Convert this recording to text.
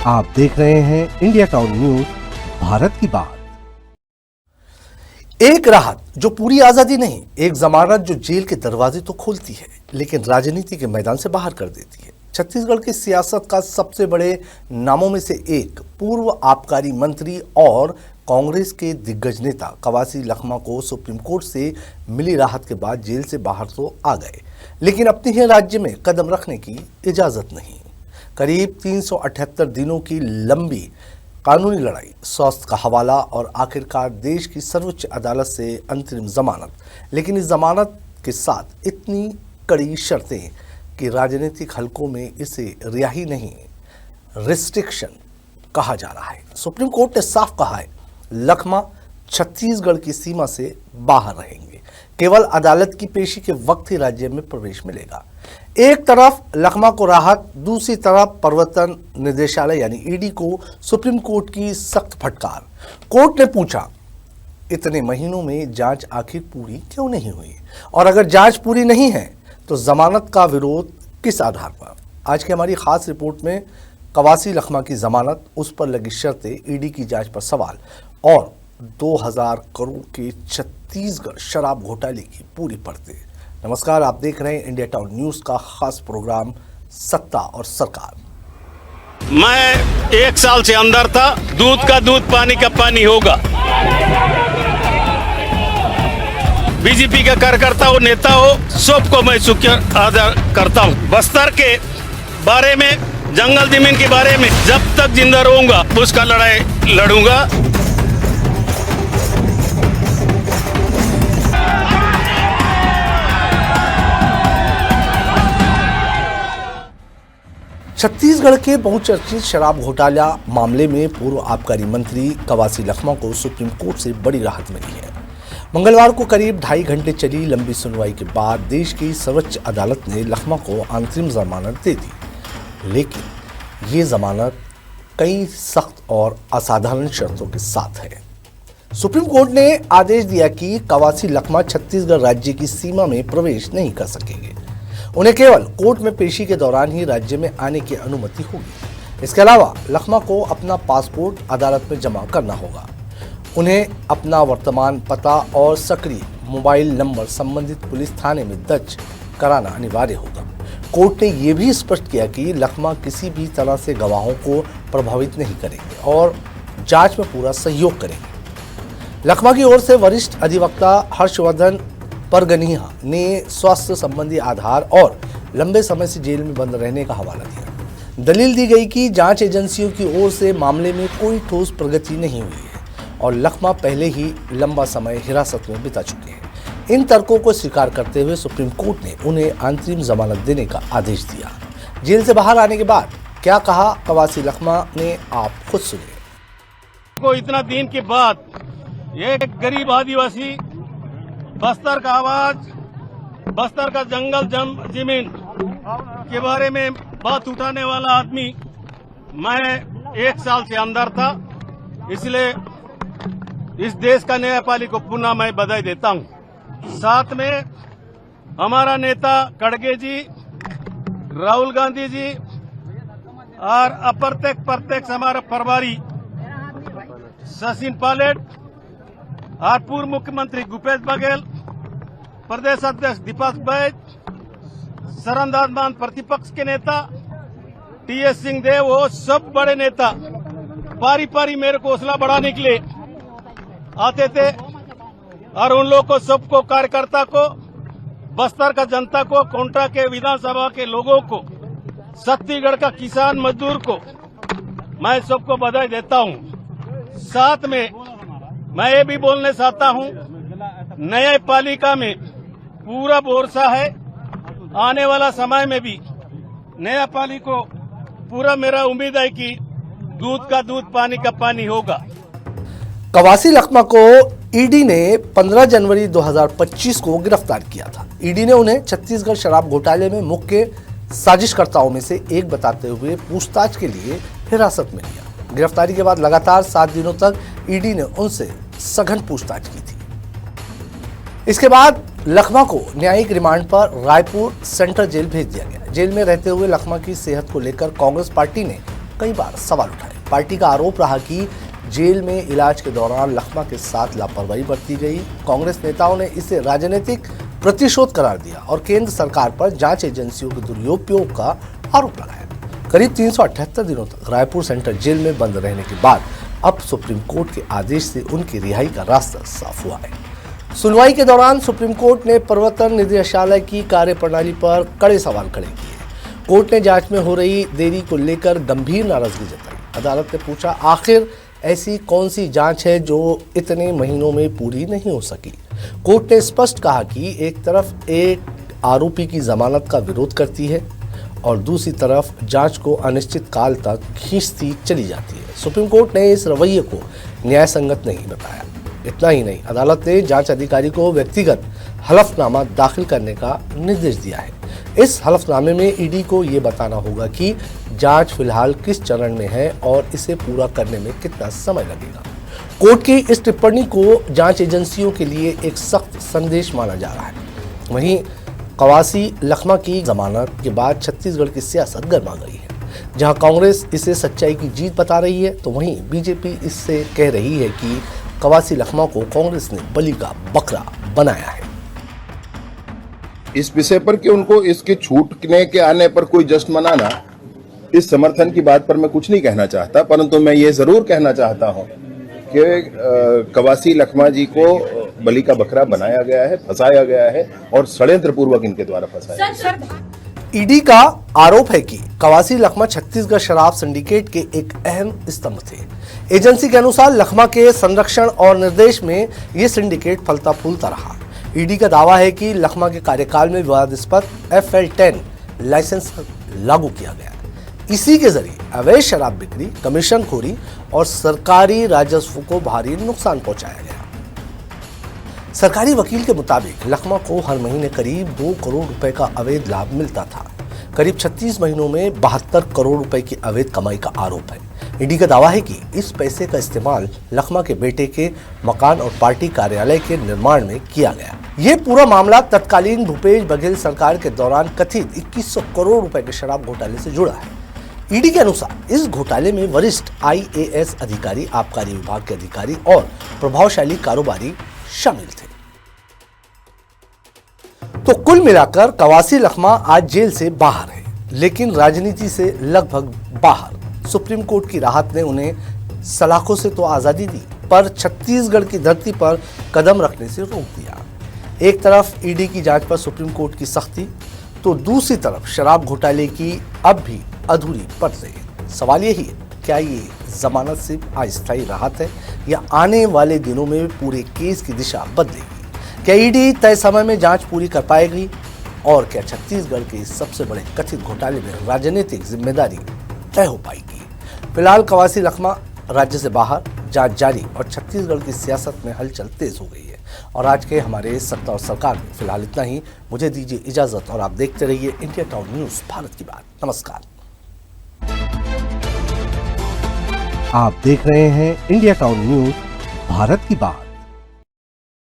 आप देख रहे हैं इंडिया टाउन न्यूज, भारत की बात। एक राहत जो पूरी आजादी नहीं, एक जमानत जो जेल के दरवाजे तो खोलती है लेकिन राजनीति के मैदान से बाहर कर देती है। छत्तीसगढ़ की सियासत का सबसे बड़े नामों में से एक पूर्व आबकारी मंत्री और कांग्रेस के दिग्गज नेता कवासी लखमा को सुप्रीम कोर्ट से मिली राहत के बाद जेल से बाहर तो आ गए, लेकिन अपने ही राज्य में कदम रखने की इजाजत नहीं। करीब 378 दिनों की लंबी कानूनी लड़ाई, स्वास्थ्य का हवाला और आखिरकार देश की सर्वोच्च अदालत से अंतरिम जमानत। लेकिन इस जमानत के साथ इतनी कड़ी शर्तें कि राजनीतिक हलकों में इसे रिहाई नहीं, रिस्ट्रिक्शन कहा जा रहा है। सुप्रीम कोर्ट ने साफ कहा है, लखमा छत्तीसगढ़ की सीमा से बाहर रहेंगे, केवल अदालत की पेशी के वक्त ही राज्य में प्रवेश मिलेगा। एक तरफ लखमा को राहत, दूसरी तरफ प्रवर्तन निदेशालय यानी ईडी को सुप्रीम कोर्ट की सख्त फटकार। कोर्ट ने पूछा, इतने महीनों में जांच आखिर पूरी क्यों नहीं हुई, और अगर जांच पूरी नहीं है तो जमानत का विरोध किस आधार पर। आज की हमारी खास रिपोर्ट में कवासी लखमा की जमानत, उस पर लगी शर्तें, ईडी की जांच पर सवाल और 2000 करोड़ के छत्तीसगढ़ शराब घोटाले की पूरी परतें। नमस्कार, आप देख रहे हैं इंडिया टाउन न्यूज का खास प्रोग्राम सत्ता और सरकार। मैं 1 साल से अंदर था, दूध का दूध पानी का पानी होगा। बीजेपी का कार्यकर्ता हो, नेता हो, सबको मैं शुक्रिया अदा करता हूँ। बस्तर के बारे में, जंगल जमीन के बारे में जब तक जिंदा रहूंगा उसका लड़ाई लड़ूंगा। छत्तीसगढ़ के बहुचर्चित शराब घोटाला मामले में पूर्व आबकारी मंत्री कवासी लखमा को सुप्रीम कोर्ट से बड़ी राहत मिली है। मंगलवार को करीब 2.5 घंटे चली लंबी सुनवाई के बाद देश की सर्वोच्च अदालत ने लखमा को अंतरिम जमानत दे दी, लेकिन ये जमानत कई सख्त और असाधारण शर्तों के साथ है। सुप्रीम कोर्ट ने आदेश दिया कि कवासी लखमा छत्तीसगढ़ राज्य की सीमा में प्रवेश नहीं कर सकेंगे। उन्हें केवल कोर्ट में पेशी के दौरान ही राज्य में आने की अनुमति होगी। इसके अलावा लखमा को अपना पासपोर्ट अदालत में जमा करना होगा। उन्हें अपना वर्तमान पता और सक्रिय मोबाइल नंबर संबंधित पुलिस थाने में दर्ज कराना अनिवार्य होगा। कोर्ट ने यह भी स्पष्ट किया कि लखमा किसी भी तरह से गवाहों को प्रभावित नहीं करेंगे और जांच में पूरा सहयोग करेंगे। लखमा की ओर से वरिष्ठ अधिवक्ता हर्षवर्धन परगनिया ने स्वास्थ्य संबंधी आधार और लंबे समय से जेल में बंद रहने का हवाला दिया। दलील दी गई कि जांच एजेंसियों की ओर से मामले में कोई ठोस प्रगति नहीं हुई है और लखमा पहले ही लंबा समय हिरासत में बिता चुके हैं। इन तर्कों को स्वीकार करते हुए सुप्रीम कोर्ट ने उन्हें अंतरिम जमानत देने का आदेश दिया। जेल से बाहर आने के बाद क्या कहा कवासी लखमा ने, आप खुद सुनिए। को इतना दिन के बाद एक गरीब आदिवासी, बस्तर का आवाज, बस्तर का जंगल जमीन के बारे में बात उठाने वाला आदमी, मैं 1 साल से अंदर था, इसलिए इस देश का न्यायपालिका को पुनः मैं बधाई देता हूं। साथ में हमारा नेता खड़गे जी, राहुल गांधी जी और अप्रत्यक्ष हमारा प्रभारी सचिन पायलट और पूर्व मुख्यमंत्री भूपेश बघेल, प्रदेश अध्यक्ष दीपक बैज, शरणदास मान प्रतिपक्ष के नेता टीएस सिंहदेव, वो सब बड़े नेता पारी पारी मेरे को हौसला बढ़ाने के लिए आते थे और उन लोग को, सबको, कार्यकर्ता को, बस्तर का जनता को, कोंटा के विधानसभा के लोगों को, छत्तीसगढ़ का किसान मजदूर को मैं सबको बधाई देता हूं। साथ में मैं ये भी बोलना चाहता हूं, न्यायपालिका में पूरा भरोसा है। आने वाला समय में भी न्यायपालिका को पूरा मेरा उम्मीद है कि दूध का दूध पानी का पानी होगा। कवासी लखमा को ईडी ने 15 जनवरी 2025 को गिरफ्तार किया था। ईडी ने उन्हें छत्तीसगढ़ शराब घोटाले में मुख्य साजिशकर्ताओं में से एक बताते हुए पूछताछ के लिए हिरासत में लिया। गिरफ्तारी के बाद लगातार 7 दिनों तक ईडी ने उनसे सघन पूछताछ की थी। इसके बाद लखमा को न्यायिक रिमांड पर रायपुर सेंट्रल जेल भेज दिया गया। जेल में रहते हुए लखमा की सेहत को लेकर कांग्रेस पार्टी ने कई बार सवाल उठाए। पार्टी का आरोप रहा कि जेल में इलाज के दौरान लखमा के साथ लापरवाही बरती गई। कांग्रेस नेताओं ने इसे राजनीतिक प्रतिशोध करार दिया और केंद्र सरकार पर जांच एजेंसियों के दुरुपयोग का आरोप लगाया। करीब 378 दिनों तक रायपुर सेंट्रल जेल में बंद रहने के बाद अब सुप्रीम कोर्ट के आदेश से उनकी रिहाई का रास्ता साफ हुआ है। सुनवाई के दौरान सुप्रीम कोर्ट ने प्रवर्तन निदेशालय की कार्यप्रणाली पर कड़े सवाल खड़े किए। कोर्ट ने जांच में हो रही देरी को लेकर गंभीर नाराजगी जताई। अदालत ने पूछा, आखिर ऐसी कौन सी जांच है जो इतने महीनों में पूरी नहीं हो सकी। कोर्ट ने स्पष्ट कहा कि एक तरफ एक आरोपी की जमानत का विरोध करती है और दूसरी तरफ जांच को अनिश्चित काल तक खींचती चली जाती है। सुप्रीम कोर्ट ने इस रवैये को न्याय संगत नहीं बताया। इतना ही नहीं, अदालत ने जांच अधिकारी को व्यक्तिगत हलफनामा दाखिल करने का निर्देश दिया है। इस हलफनामे में ईडी को ये बताना होगा कि जांच फिलहाल किस चरण में है और इसे पूरा करने में कितना समय लगेगा। कोर्ट की इस टिप्पणी को जांच एजेंसियों के लिए एक सख्त संदेश माना जा रहा है। वहीं कवासी लखमा की जमानत के बाद छत्तीसगढ़ की सियासत गर्मा गई है। जहां कांग्रेस इसे सच्चाई की जीत बता रही है, तो वहीं बीजेपी इससे कह रही है कि कवासी लखमा को कांग्रेस ने बलि का बकरा बनाया है। इस विषय पर कि उनको इसके छूटने के आने पर कोई जश्न मनाना, इस समर्थन की बात पर मैं कुछ नहीं कहना चाहता, परंतु मैं ये जरूर कहना चाहता हूं कि कवासी लखमा जी को बलि का बकरा बनाया गया है, फंसाया गया है और षड्यंत्र पूर्वक इनके द्वारा फंसाया गया। ईडी का आरोप है कि कवासी लखमा छत्तीसगढ़ शराब सिंडिकेट के एक अहम स्तंभ थे। एजेंसी के अनुसार लखमा के संरक्षण और निर्देश में ये सिंडिकेट फलता फूलता रहा। ईडी का दावा है कि लखमा के कार्यकाल में विवादास्पद FL10 लाइसेंस लागू किया गया। इसी के जरिए अवैध शराब बिक्री, कमीशनखोरी और सरकारी राजस्व को भारी नुकसान पहुंचाया गया। सरकारी वकील के मुताबिक लखमा को हर महीने करीब 2 करोड़ रुपए का अवैध लाभ मिलता था। करीब 36 महीनों में 72 करोड़ रुपए की अवैध कमाई का आरोप है। ईडी का दावा है कि इस पैसे का इस्तेमाल लखमा के बेटे के मकान और पार्टी कार्यालय के निर्माण में किया गया। ये पूरा मामला तत्कालीन भूपेश बघेल सरकार के दौरान कथित 2100 करोड़ रुपए के शराब घोटाले से जुड़ा है। ईडी के अनुसार इस घोटाले में वरिष्ठ IAS अधिकारी, आबकारी विभाग के अधिकारी और प्रभावशाली कारोबारी शामिल थे। तो कुल मिलाकर कवासी लखमा आज जेल से बाहर है, लेकिन राजनीति से लगभग बाहर। सुप्रीम कोर्ट की राहत ने उन्हें सलाखों से तो आजादी दी, पर छत्तीसगढ़ की धरती पर कदम रखने से रोक दिया। एक तरफ ईडी की जांच पर सुप्रीम कोर्ट की सख्ती, तो दूसरी तरफ शराब घोटाले की अब भी अधूरी पड़ रही है। सवाल यही है, क्या ये जमानत सिर्फ अस्थायी राहत है या आने वाले दिनों में पूरे केस की दिशा बदलेगी? क्या ईडी तय समय में जांच पूरी कर पाएगी और क्या छत्तीसगढ़ के सबसे बड़े कथित घोटाले में राजनीतिक जिम्मेदारी तय हो पाएगी? फिलहाल कवासी लखमा राज्य से बाहर, जांच जारी और छत्तीसगढ़ की सियासत में हलचल तेज हो गई है। और आज के हमारे सत्ता और सरकार में फिलहाल इतना ही। मुझे दीजिए इजाजत और आप देखते रहिए इंडिया टाउन न्यूज, भारत की बात। नमस्कार। आप देख रहे हैं इंडिया टाउन न्यूज, भारत की बात।